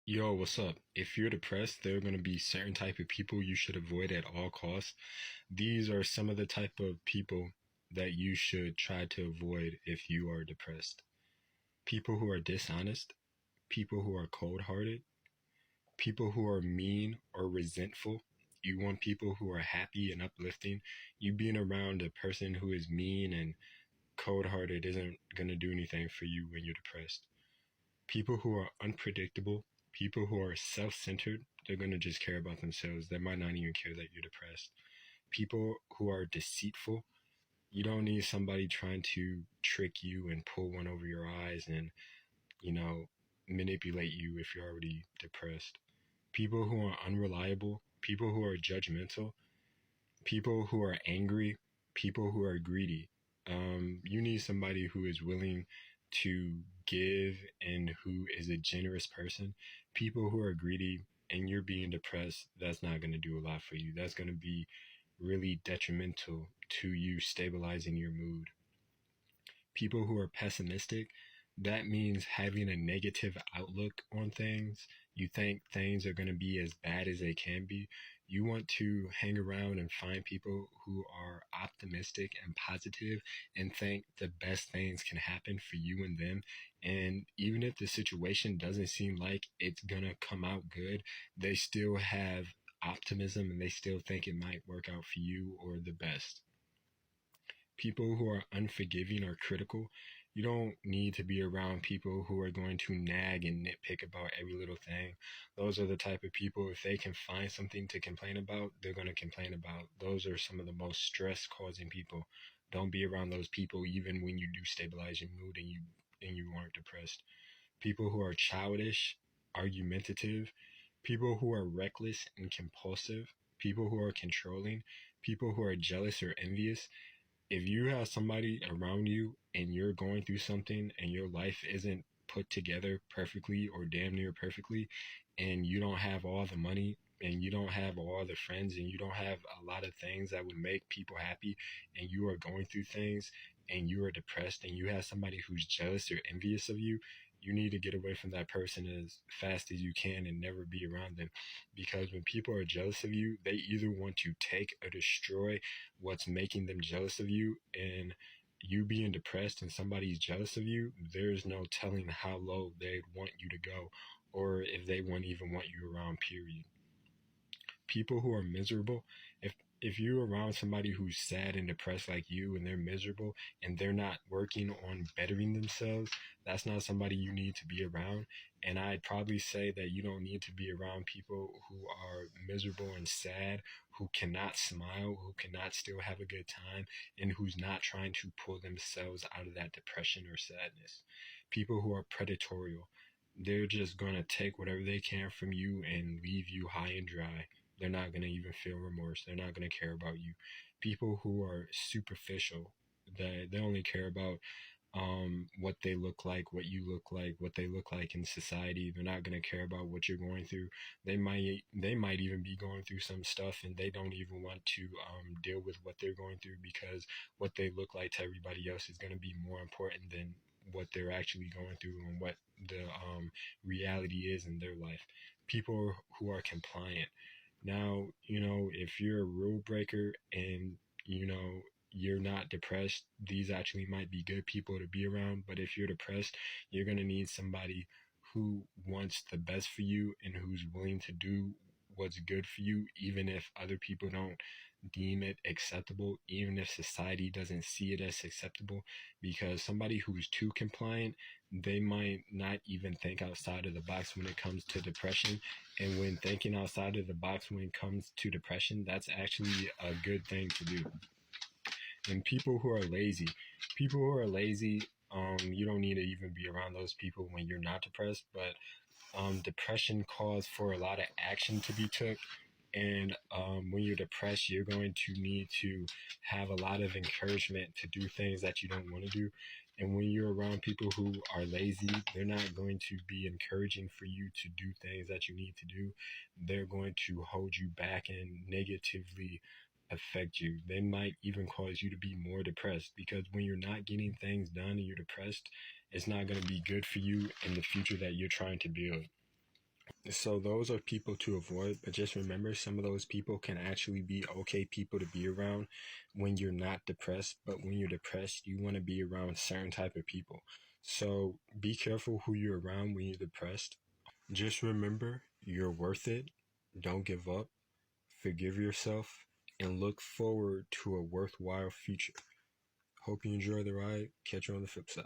Yo, what's up? If you're depressed, there are going to be certain type of people you should avoid at all costs. These are some of the type of people that you should try to avoid if you are depressed. People who are dishonest, people who are cold-hearted, people who are mean or resentful. You want people who are happy and uplifting. You being around a person who is mean and cold-hearted isn't going to do anything for you when you're depressed. People who are unpredictable, people who are self centered, they're going to just care about themselves. They might not even care that you're depressed. People who are deceitful, you don't need somebody trying to trick you and pull one over your eyes and, you know, manipulate you if you're already depressed. People who are unreliable, people who are judgmental, people who are angry, people who are greedy. You need somebody who is willing to give and who is a generous person. People who are greedy and you're being depressed, that's not going to do a lot for you. That's going to be really detrimental to you stabilizing your mood. People who are pessimistic, that means having a negative outlook on things. You think things are going to be as bad as they can be. You want to hang around and find people who are optimistic and positive and think the best things can happen for you and them. And even if the situation doesn't seem like it's going to come out good, they still have optimism and they still think it might work out for you or the best. People who are unforgiving or critical. You don't need to be around people who are going to nag and nitpick about every little thing. Those are the type of people, if they can find something to complain about, they're going to complain about. Those are some of the most stress causing people. Don't be around those people even when you do stabilize your mood and you aren't depressed. People who are childish, argumentative, people who are reckless and compulsive, people who are controlling, people who are jealous or envious. If you have somebody around you and you're going through something and your life isn't put together perfectly or damn near perfectly, and you don't have all the money and you don't have all the friends and you don't have a lot of things that would make people happy, and you are going through things and you are depressed and you have somebody who's jealous or envious of you, you need to get away from that person as fast as you can and never be around them. Because when people are jealous of you, they either want to take or destroy what's making them jealous of you. And you being depressed and somebody's jealous of you, there's no telling how low they'd want you to go or if they won't even want you around, period. People who are miserable, if you're around somebody who's sad and depressed like you and they're miserable and they're not working on bettering themselves, that's not somebody you need to be around. And I'd probably say that you don't need to be around people who are miserable and sad, who cannot smile, who cannot still have a good time, and who's not trying to pull themselves out of that depression or sadness. People who are predatory, they're just going to take whatever they can from you and leave you high and dry. They're not going to even feel remorse. They're not going to care about you. People who are superficial, they only care about what they look like, what you look like, what they look like in society. They're not going to care about what you're going through. They might even be going through some stuff and they don't even want to deal with what they're going through, because what they look like to everybody else is going to be more important than what they're actually going through and what the reality is in their life. People who are compliant. Now, if you're a rule breaker and, you're not depressed, these actually might be good people to be around. But if you're depressed, you're going to need somebody who wants the best for you and who's willing to do what's good for you, even if other people don't deem it acceptable, even if society doesn't see it as acceptable. Because somebody who's too compliant, they might not even think outside of the box when it comes to depression. And when thinking outside of the box when it comes to depression, that's actually a good thing to do. And people who are lazy, you don't need to even be around those people when you're not depressed. But depression calls for a lot of action to be took. And when you're depressed, you're going to need to have a lot of encouragement to do things that you don't want to do. And when you're around people who are lazy, they're not going to be encouraging for you to do things that you need to do. They're going to hold you back and negatively affect you. They might even cause you to be more depressed, because when you're not getting things done and you're depressed, it's not going to be good for you in the future that you're trying to build. So those are people to avoid, but just remember some of those people can actually be okay people to be around when you're not depressed, but when you're depressed, you want to be around certain type of people. So be careful who you're around when you're depressed. Just remember you're worth it. Don't give up. Forgive yourself and look forward to a worthwhile future. Hope you enjoy the ride. Catch you on the flip side.